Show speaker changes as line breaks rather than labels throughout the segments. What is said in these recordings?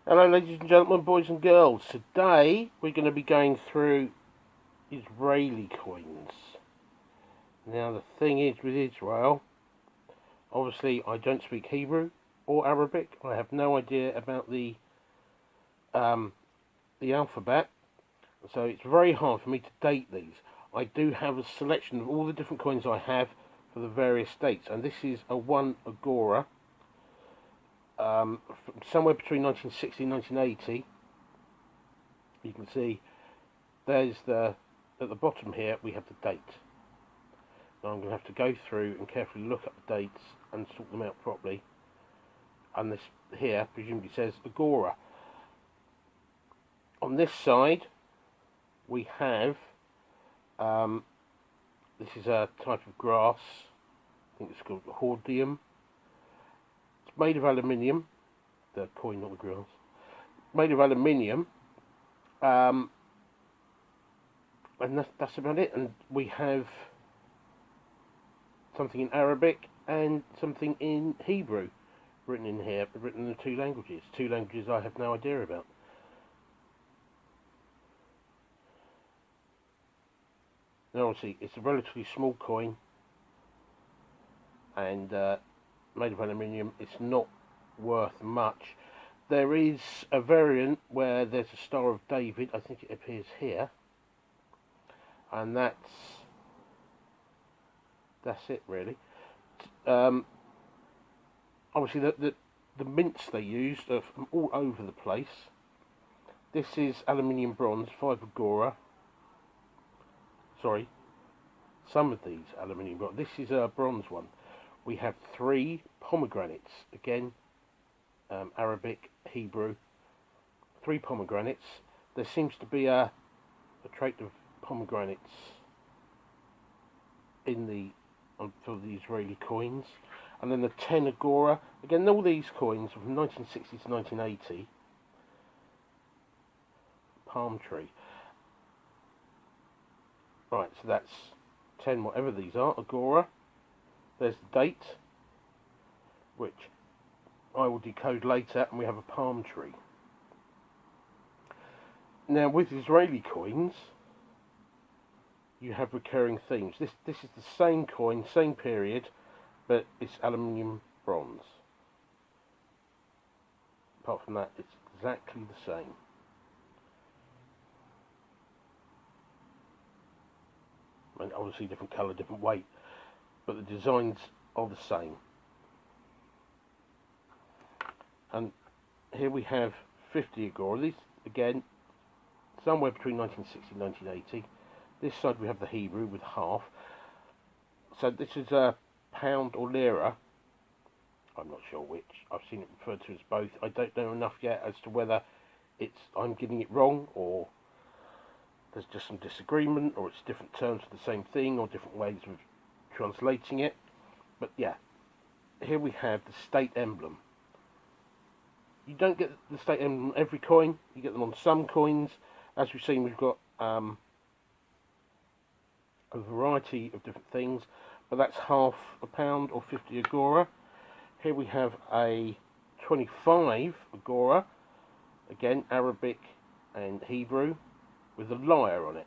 Hello ladies and gentlemen, boys and girls. Today we're going to be going through Israeli coins. Now the thing is with Israel, obviously I don't speak Hebrew or Arabic. I have no idea about the alphabet, so it's very hard for me to date these. I do have a selection of all the different coins I have for the various dates, and this is a 1 Agora, somewhere between 1960 and 1980. You can see there's at the bottom here we have the date. Now I'm going to have to go through and carefully look up the dates and sort them out properly. And this here presumably says Agora. On this side we have this is a type of grass. I think it's called hordeum. It's made of aluminium. The coin, not the grass. Made of aluminium. And that's about it. And we have something in Arabic and something in Hebrew written in here, written in the two languages I have no idea about. Now obviously it's a relatively small coin and made of aluminium. It's not worth much. There is a variant where there's a Star of David. I think it appears here, and that's it really. Obviously the mints they used are from all over the place. This is aluminium bronze, 5 Agora. Sorry, some of these aluminium bronze. This is a bronze one. We have 3 pomegranates, again Arabic, Hebrew. 3 pomegranates. There seems to be a trait of pomegranates in for the Israeli coins. And then the 10 Agora. Again, all these coins are from 1960 to 1980. Palm tree. Right, so that's 10 whatever these are, Agora. There's the date, which I will decode later, and we have a palm tree. Now with Israeli coins, you have recurring themes. This is the same coin, same period, but it's aluminium bronze. Apart from that, it's exactly the same. And obviously different colour, different weight, but the designs are the same. And here we have 50 Agora. These, again, somewhere between 1960 and 1980. This side we have the Hebrew with half. So this is a pound or lira. I'm not sure which. I've seen it referred to as both. I don't know enough yet as to whether I'm getting it wrong, or there's just some disagreement, or it's different terms for the same thing, or different ways of translating it. But yeah, here we have the state emblem. You don't get the state emblem on every coin. You get them on some coins. As we've seen, we've got a variety of different things, but that's half a pound or 50 Agora. Here we have a 25 Agora, again Arabic and Hebrew, with a lyre on it,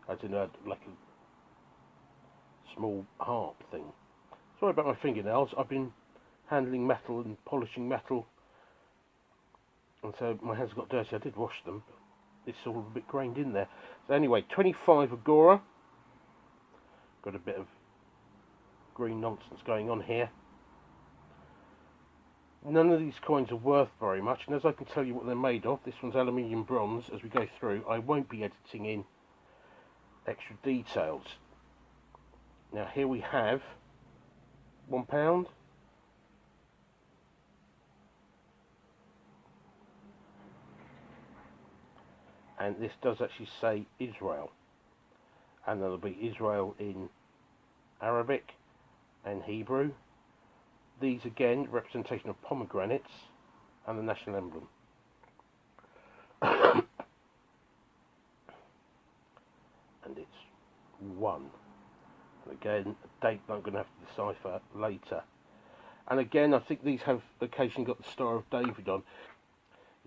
as in like a small harp thing. Sorry about my fingernails. I've been handling metal and polishing metal, and so my hands got dirty. I did wash them, but it's all a bit grained in there. So anyway, 25 Agora. Got a bit of green nonsense going on here. None of these coins are worth very much, and as I can tell you what they're made of, this one's aluminium bronze. As we go through, I won't be editing in extra details. Now here we have £1. And this does actually say Israel, and there'll be Israel in Arabic and Hebrew. These again, representation of pomegranates and the national emblem. And it's 1. And again, a date that I'm going to have to decipher later. And again, I think these have occasionally got the Star of David on.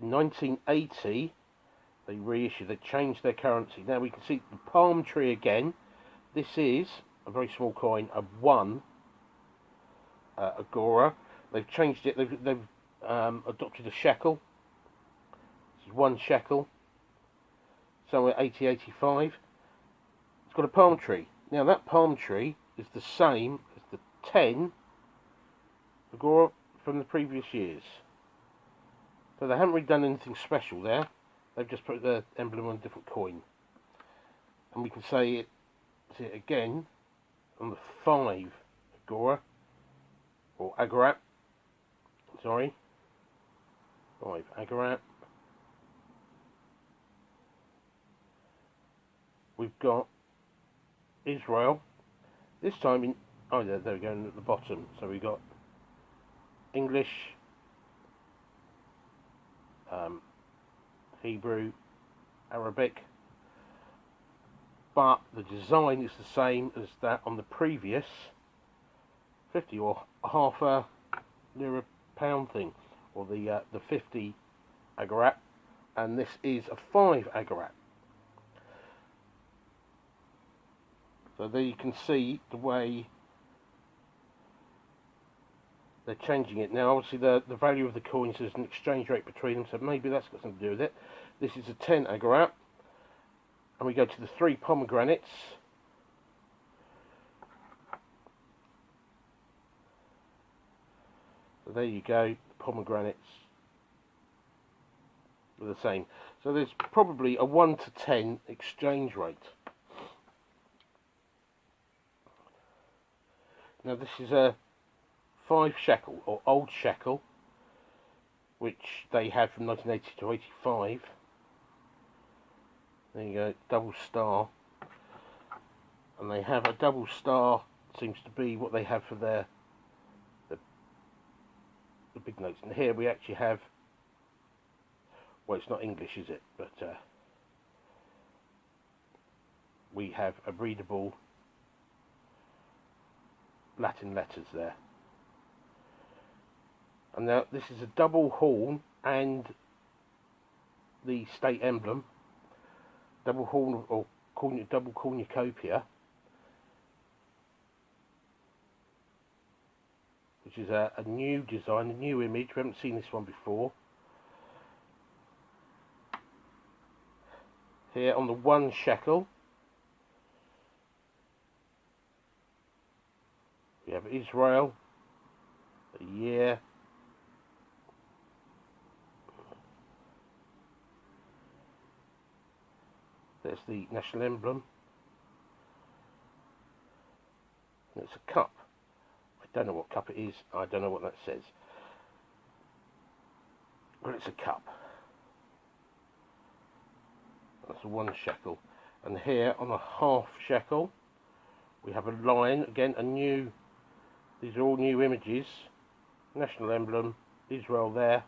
In 1980, they reissued, they changed their currency. Now we can see the palm tree again. This is a very small coin, a 1 Agora. They've changed it, they've adopted a shekel. This is 1 shekel, somewhere 80-85. It's got a palm tree. Now that palm tree is the same as the 10 Agora from the previous years. So they haven't really done anything special there. They've just put the emblem on a different coin. And we can see it again on the 5 Agora, or Agora, sorry, 5 Agora. We've got Israel, this time in, oh yeah, there we go, at the bottom. So we've got English, Hebrew, Arabic, but the design is the same as that on the previous 50 or half a lira pound thing, or the 50 Agora, and this is a 5 Agora. So there you can see the way they're changing it. Now obviously the value of the coins is an exchange rate between them, so maybe that's got something to do with it. This is a 10 Agora, and we go to the 3 Pomegranates. So there you go, the Pomegranates are the same. So there's probably a 1 to 10 exchange rate. Now this is a 5 shekel, or old shekel, which they had from 1980 to 85. There you go, double star. And they have a double star, seems to be what they have for the big notes. And here we actually have, well, it's not English, is it? But we have a readable Latin letters there. And now this is a double horn and the state emblem, double horn or double cornucopia, which is a new design, a new image. We haven't seen this one before. Here on the 1 shekel, we have Israel, a year, there's the national emblem, and it's a cup. I don't know what cup it is, I don't know what that says, but it's a cup. That's a 1 shekel. And here on a half shekel, we have a lion, again a new, these are all new images, national emblem, Israel there,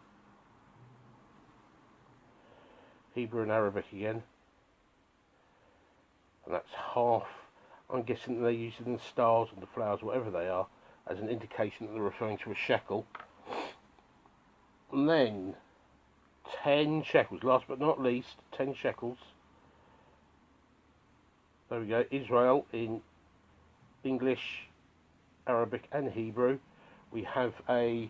Hebrew and Arabic again, and that's half. I'm guessing they're using the stars and the flowers, whatever they are, as an indication that they're referring to a shekel. And then 10 shekels, last but not least, 10 shekels. There we go, Israel in English, Arabic and Hebrew. We have a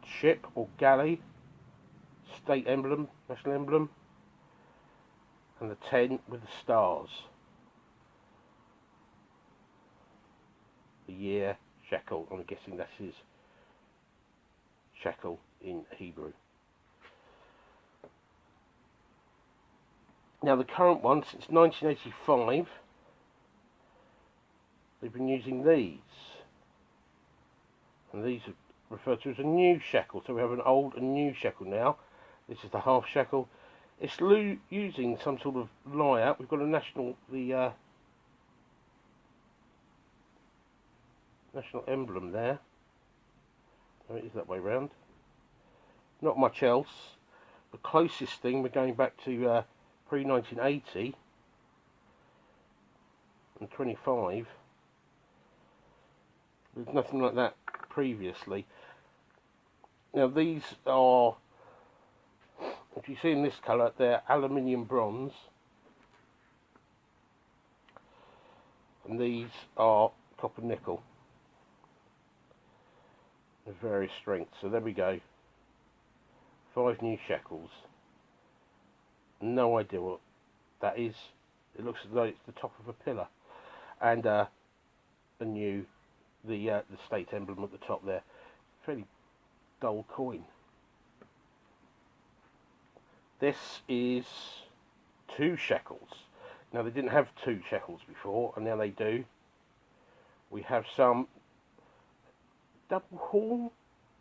ship or galley, state emblem, national emblem, and the 10 with the stars. The year, shekel, I'm guessing that is shekel in Hebrew. Now the current one, since 1985, they've been using these. And these are referred to as a new shekel. So we have an old and new shekel now. This is the half shekel. It's using some sort of lyre. We've got a national, the national emblem there. Oh, it is that way round. Not much else. The closest thing, we're going back to pre-1980 and 25. There's nothing like that previously. Now these are if you see in this colour, they're aluminium bronze, and these are copper nickel of various strengths. So there we go, 5 new shekels. No idea what that is. It looks as though it's the top of a pillar, and the state emblem at the top there. Fairly dull coin. This is 2 shekels. Now they didn't have 2 shekels before, and now they do. We have some double horn.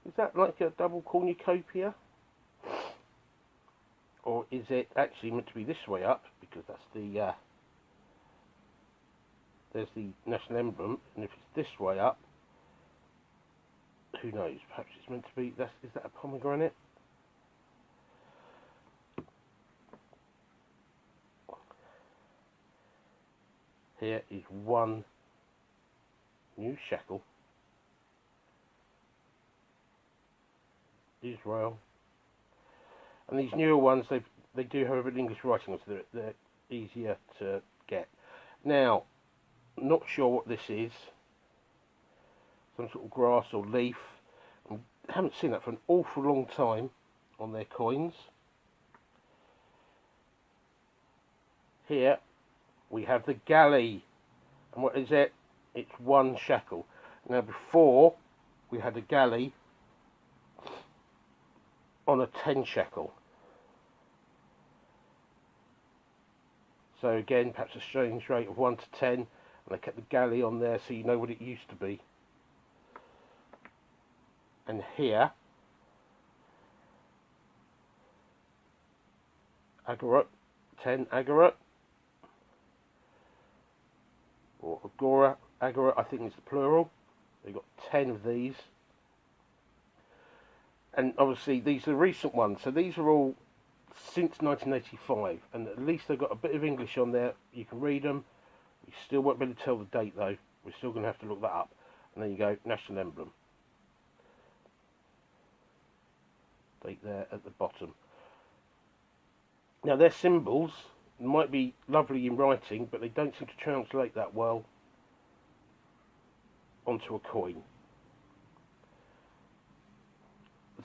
Is that like a double cornucopia? Or is it actually meant to be this way up? Because that's the there's the national emblem, and if it's this way up, who knows? Perhaps it's meant to be. Is that a pomegranate? Here is 1 new shekel. Israel. And these newer ones, they do have a bit of English writing, so they're easier to get. Now, not sure what this is. Some sort of grass or leaf. I haven't seen that for an awful long time on their coins. Here we have the galley. And what is it? It's 1 shekel. Now before, we had a galley on a 10 shekel. So again, perhaps a exchange rate of 1 to 10, and they kept the galley on there so you know what it used to be. And here, Agora, 10 Agora, or Agora, I think is the plural. They've got 10 of these. And obviously these are recent ones, so these are all since 1985, and at least they've got a bit of English on there. You can read them. You still won't be able to tell the date though. We're still going to have to look that up. And then you go, national emblem. Date there at the bottom. Now their symbols might be lovely in writing, but they don't seem to translate that well onto a coin.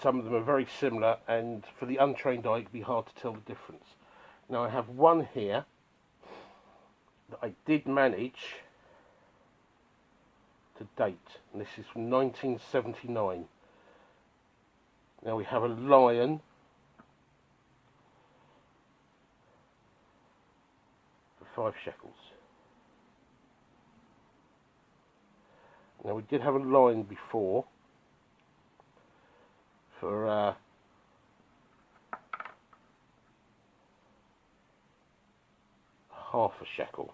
Some of them are very similar, and for the untrained eye it can be hard to tell the difference. Now I have one here that I did manage to date, and this is from 1979. Now we have a lion for 5 shekels. Now we did have a lion before for half a shekel.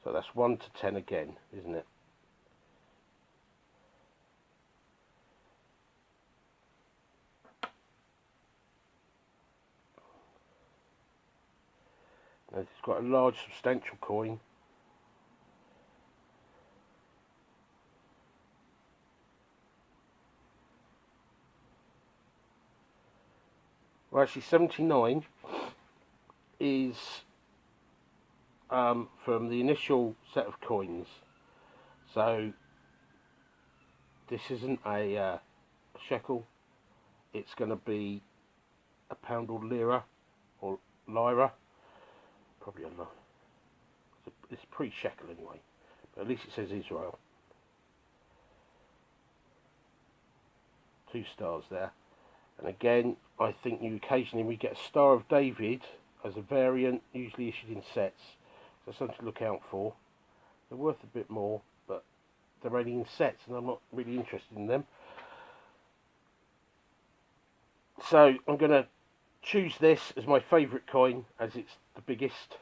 So that's 1 to 10 again, isn't it? Now, it's quite a large, substantial coin. Well, actually, 79 is from the initial set of coins. So this isn't a shekel. It's going to be a pound or lira, or lyra. Probably a lyra. It's pre-shekel anyway. But at least it says Israel. 2 stars there. And again, I think occasionally we get a Star of David as a variant, usually issued in sets. So something to look out for. They're worth a bit more, but they're only in sets, and I'm not really interested in them. So I'm going to choose this as my favourite coin, as it's the biggest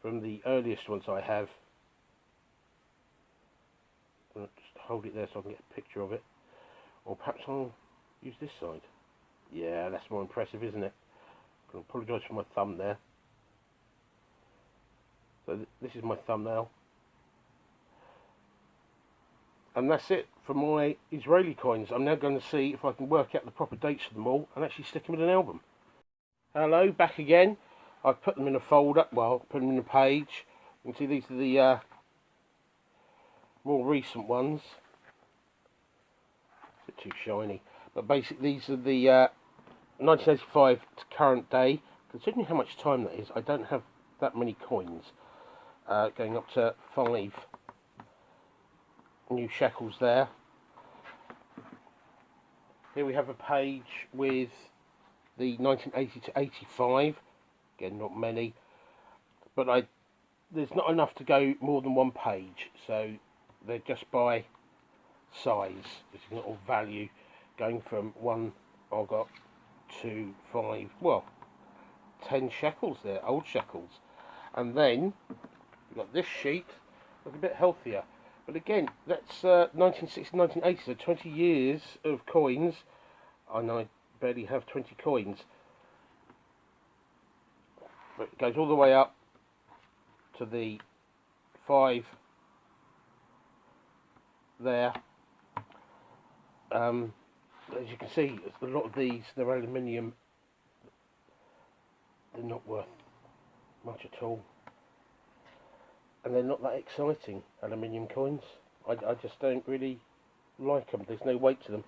from the earliest ones I have. I'm going to just hold it there so I can get a picture of it. Or perhaps I'll use this side. Yeah, that's more impressive, isn't it? I can apologise for my thumb there. So this is my thumbnail. And that's it for my Israeli coins. I'm now going to see if I can work out the proper dates of them all and actually stick them in an album. Hello, back again. I've put them in a folder, well, put them in a page. You can see these are the more recent ones. A bit too shiny. But basically these are the 1985 to current day. Considering how much time that is, I don't have that many coins. Going up to 5 new shekels there. Here we have a page with the 1980 to 85. Again, not many, but there's not enough to go more than one page, so they're just by size. It's not all value, going from 1 Agora to 5, well, 10 shekels there, old shekels. And then we've got this sheet, looks a bit healthier. But again, that's 1960, 1980, so 20 years of coins. I know I barely have 20 coins. But it goes all the way up to the 5 there. As you can see, a lot of these, they're aluminium. They're not worth much at all. And they're not that exciting, aluminium coins. I just don't really like them. There's no weight to them.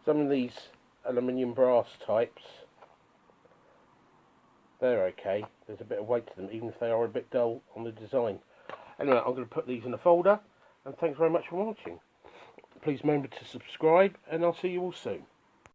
Some of these aluminium brass types, they're okay. There's a bit of weight to them, even if they are a bit dull on the design. Anyway, I'm going to put these in a folder, and thanks very much for watching. Please remember to subscribe, and I'll see you all soon.